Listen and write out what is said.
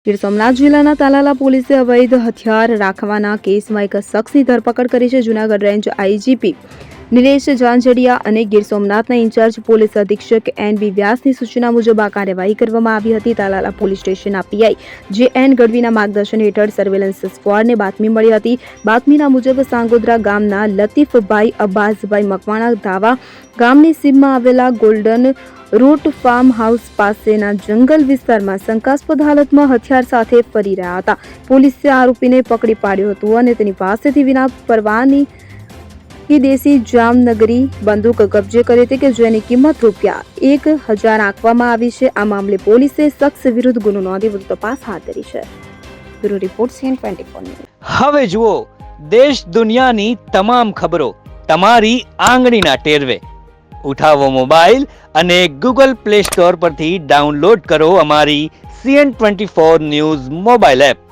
ગીર સોમનાથ જિલ્લાના તાલાલા પોલીસે અવૈધ હથિયાર રાખવાના કેસમાં એક શખ્સની ધરપકડ કરી છે. જૂનાગઢ રેન્જ આઈજીપી નિલેશ જાંજડિયા અને ગીર સોમનાથના ઇન્ચાર્જ પોલીસ અધિક્ષક એન.બી. વ્યાસની સૂચના મુજબ આ કાર્યવાહી કરવામાં આવી હતી. તાલાલા પોલીસ સ્ટેશનના પીઆઈ જે.એન. ગઢવીના માર્ગદર્શન હેઠળ સર્વેલન્સ સ્ક્વોડને બાતમી મળી હતી. બાતમીના મુજબ સાંગોદરા ગામના લતીફભાઈ અબ્બાસભાઈ મકવાણા ધાવા ગામની સીમમાં આવેલા ગોલ્ડન રૂટ ફાર્મ હાઉસ પાસેના જંગલ વિસ્તારમાં શંકાસ્પદ હાલતમાં હથિયાર સાથે ફરી રહ્યા હતા. પોલીસે આરોપીને પકડી પાડ્યો હતો અને તેની પાસેથી વિના પરવાની દેશી જામનગરી બંદૂક કબજે કરી હતી કે જેની કિંમત ₹1,000 આંકવામાં આવી છે. આ મામલે પોલીસે શખ્સ વિરુદ્ધ ગુનો નોંધી વધુ તપાસ હાથ ધરી છે. Bureau report CN24 news. હવે જુઓ દેશ દુનિયાની તમામ ખબરો તમારી આંગળીના ટેરવે. ઉઠાવો મોબાઈલ અને Google Play Store પરથી ડાઉનલોડ કરો અમારી CN24 ન્યૂઝ મોબાઈલ એપ.